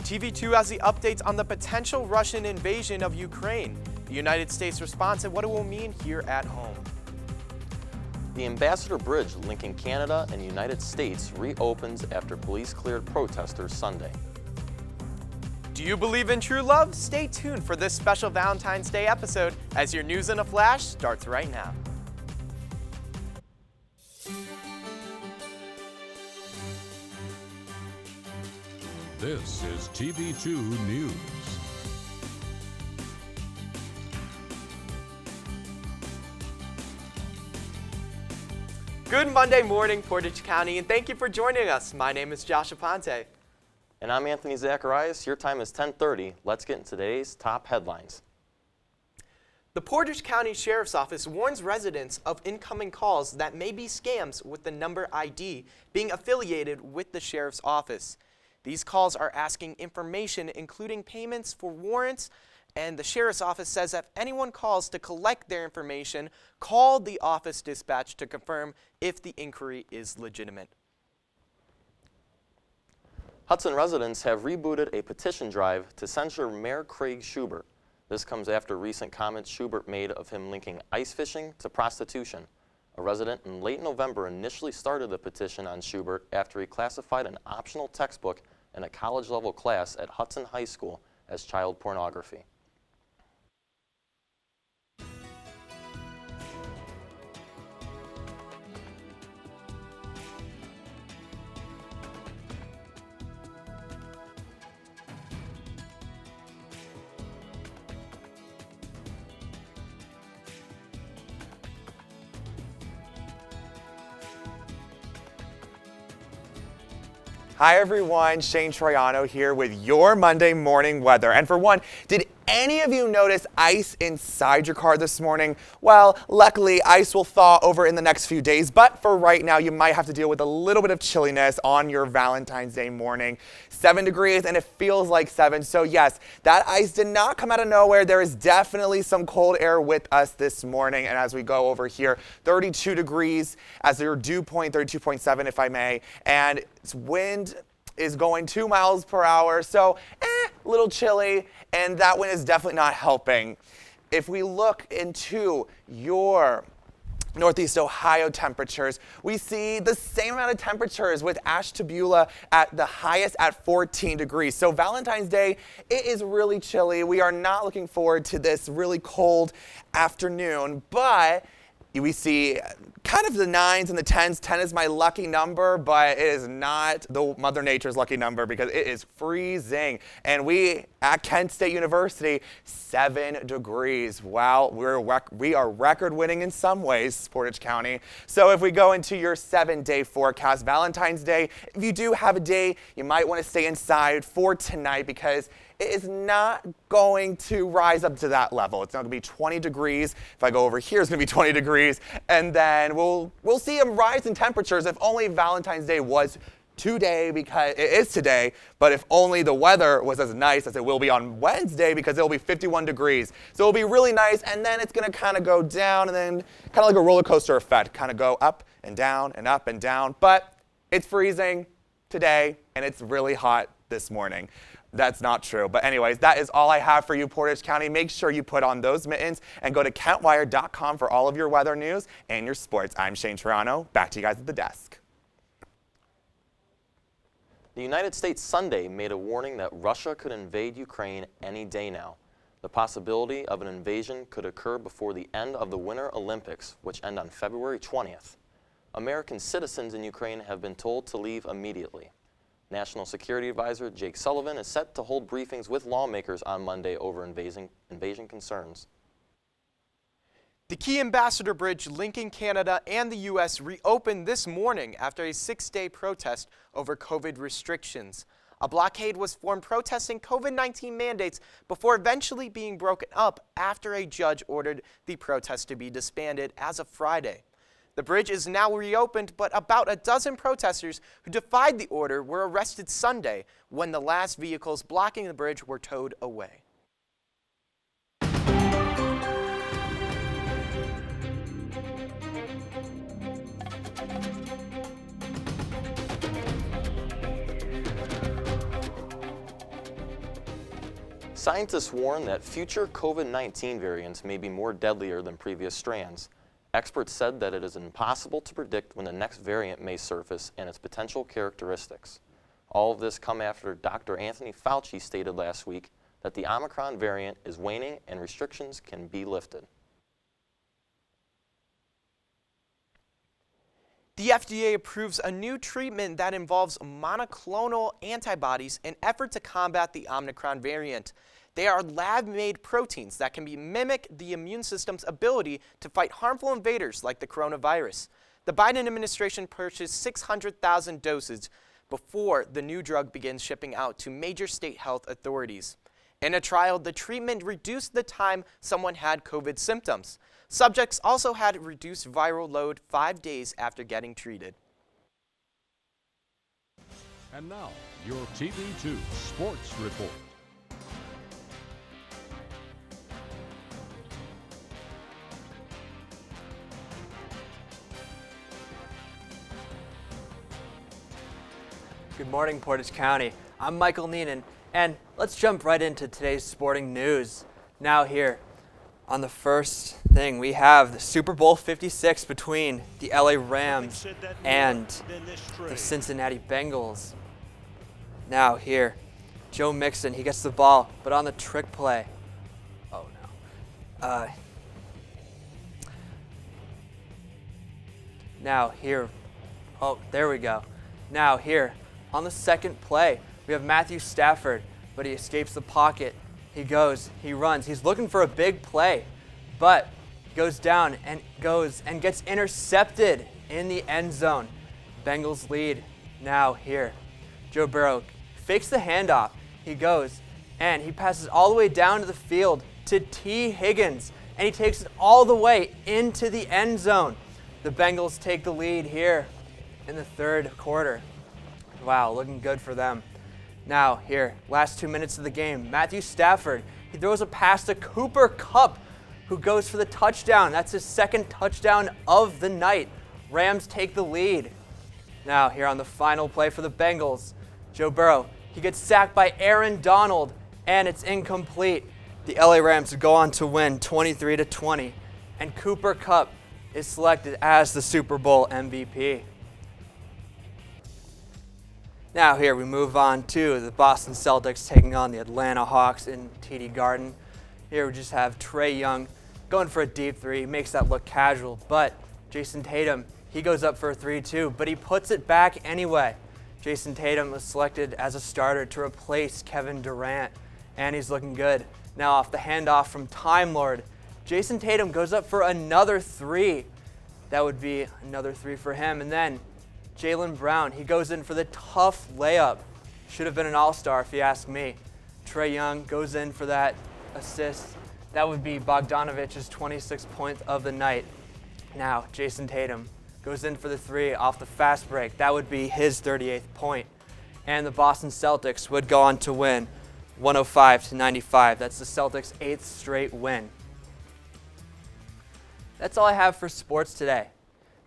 TV2 has the updates on the potential Russian invasion of Ukraine, the United States response, and what it will mean here at home. The Ambassador Bridge linking Canada and the United States reopens after police cleared protesters Sunday. Do you believe in true love? Stay tuned for this special Valentine's Day episode as your news in a flash starts right now. This is TV2 News. Good Monday morning, Portage County, and thank you for joining us. My name is Josh Aponte. And I'm Anthony Zacharyasz. Your time is 10:30. Let's get into today's top headlines. The Portage County Sheriff's Office warns residents of incoming calls that may be scams with the number ID being affiliated with the Sheriff's Office. These calls are asking information including payments for warrants, and the Sheriff's Office says if anyone calls to collect their information, call the office dispatch to confirm if the inquiry is legitimate. Hudson residents have rebooted a petition drive to censure Mayor Craig Schubert. This comes after recent comments Schubert made of him linking ice fishing to prostitution. A resident in late November initially started the petition on Schubert after he classified an optional textbook in a college-level class at Hudson High School as child pornography. Hi everyone, Shane Troyano here with your Monday morning weather. And for one, did any of you notice ice inside your car this morning? Well, luckily ice will thaw over in the next few days, but for right now you might have to deal with a little bit of chilliness on your Valentine's Day morning. 7 degrees and it feels like 7, so yes, that ice did not come out of nowhere. There is definitely some cold air with us this morning, and as we go over here, 32 degrees as your dew point, 32.7 if I may, and it's wind is going 2 miles per hour, so a little chilly, and that wind is definitely not helping. If we look into your Northeast Ohio temperatures, we see the same amount of temperatures with Ashtabula at the highest at 14 degrees. So Valentine's Day, it is really chilly. We are not looking forward to this really cold afternoon, but we see kind of the 9s and the 10s. 10 is my lucky number, but it is not the Mother Nature's lucky number because it is freezing. And we at Kent State University, 7 degrees. Wow, we are record winning in some ways, Portage County. So if we go into your 7-day forecast, Valentine's Day, if you do have a day, you might want to stay inside for tonight because it is not going to rise up to that level. It's not going to be 20 degrees. If I go over here, it's going to be 20 degrees. And then we'll see a rise in temperatures if only Valentine's Day was today, because it is today, but if only the weather was as nice as it will be on Wednesday, because it'll be 51 degrees. So it'll be really nice, and then it's going to kind of go down, and then kind of like a roller coaster effect, kind of go up and down and up and down. But it's freezing today, and it's really hot this morning. That's not true. But anyways, that is all I have for you, Portage County. Make sure you put on those mittens and go to KentWire.com for all of your weather news and your sports. I'm Shane Troyano. Back to you guys at the desk. The United States Sunday made a warning that Russia could invade Ukraine any day now. The possibility of an invasion could occur before the end of the Winter Olympics, which end on February 20th. American citizens in Ukraine have been told to leave immediately. National Security Advisor Jake Sullivan is set to hold briefings with lawmakers on Monday over invasion concerns. The key Ambassador Bridge linking Canada and the U.S. reopened this morning after a 6-day protest over COVID restrictions. A blockade was formed protesting COVID-19 mandates before eventually being broken up after a judge ordered the protest to be disbanded as of Friday. The bridge is now reopened, but about a dozen protesters who defied the order were arrested Sunday when the last vehicles blocking the bridge were towed away. Scientists warn that future COVID-19 variants may be more deadlier than previous strands. Experts said that it is impossible to predict when the next variant may surface and its potential characteristics. All of this come after Dr. Anthony Fauci stated last week that the Omicron variant is waning and restrictions can be lifted. The FDA approves a new treatment that involves monoclonal antibodies in effort to combat the Omicron variant. They are lab-made proteins that can mimic the immune system's ability to fight harmful invaders like the coronavirus. The Biden administration purchased 600,000 doses before the new drug begins shipping out to major state health authorities. In a trial, the treatment reduced the time someone had COVID symptoms. Subjects also had reduced viral load 5 days after getting treated. And now, your TV2 Sports Report. Good morning, Portage County. I'm Michael Neenan, and let's jump right into today's sporting news. Now here, on the first thing, we have the Super Bowl 56 between the LA Rams and the Cincinnati Bengals. Now here, Joe Mixon, he gets the ball, but on the trick play. Oh no. Now here, oh, there we go. Now here, on the second play, we have Matthew Stafford, but he escapes the pocket. He goes, he runs, he's looking for a big play, but he goes down and gets intercepted in the end zone. Bengals lead now here. Joe Burrow fakes the handoff. He goes and he passes all the way down to the field to T. Higgins, and he takes it all the way into the end zone. The Bengals take the lead here in the third quarter. Wow, looking good for them. Now here, last 2 minutes of the game, Matthew Stafford, he throws a pass to Cooper Kupp, who goes for the touchdown. That's his second touchdown of the night. Rams take the lead. Now here on the final play for the Bengals, Joe Burrow, he gets sacked by Aaron Donald, and it's incomplete. The LA Rams go on to win 23-20, and Cooper Kupp is selected as the Super Bowl MVP. Now here we move on to the Boston Celtics taking on the Atlanta Hawks in TD Garden. Here we just have Trae Young going for a deep three. He makes that look casual, but Jason Tatum, he goes up for a 3 too, but he puts it back anyway. Jason Tatum was selected as a starter to replace Kevin Durant, and he's looking good. Now off the handoff from Time Lord, Jason Tatum goes up for another 3. That would be another 3 for him, and then Jaylen Brown, he goes in for the tough layup. Should have been an all-star if you ask me. Trae Young goes in for that assist. That would be Bogdanovich's 26th point of the night. Now, Jason Tatum goes in for the 3 off the fast break. That would be his 38th point. And the Boston Celtics would go on to win 105-95. That's the Celtics' 8th straight win. That's all I have for sports today.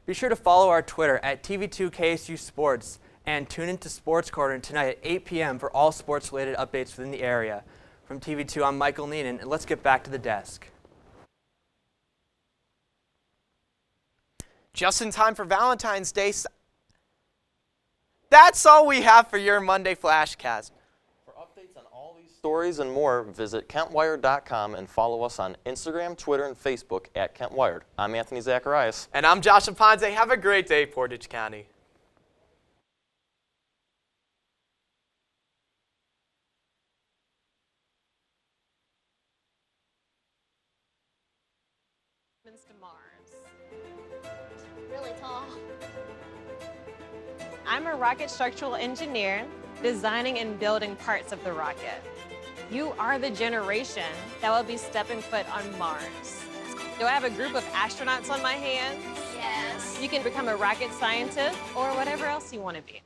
Be sure to follow our Twitter at TV2KSU Sports and tune into Sports Corner tonight at 8 p.m. for all sports-related updates within the area. From TV2, I'm Michael Neenan, and let's get back to the desk. Just in time for Valentine's Day. That's all we have for your Monday FlashCast. For updates on all these stories and more, visit KentWired.com and follow us on Instagram, Twitter, and Facebook at KentWired. I'm Anthony Zacharyasz. And I'm Josh Aponte. Have a great day, Portage County. To Mars. Really tall. I'm a rocket structural engineer, designing and building parts of the rocket. You are the generation that will be stepping foot on Mars. Do I have a group of astronauts on my hands? Yes. You can become a rocket scientist or whatever else you want to be.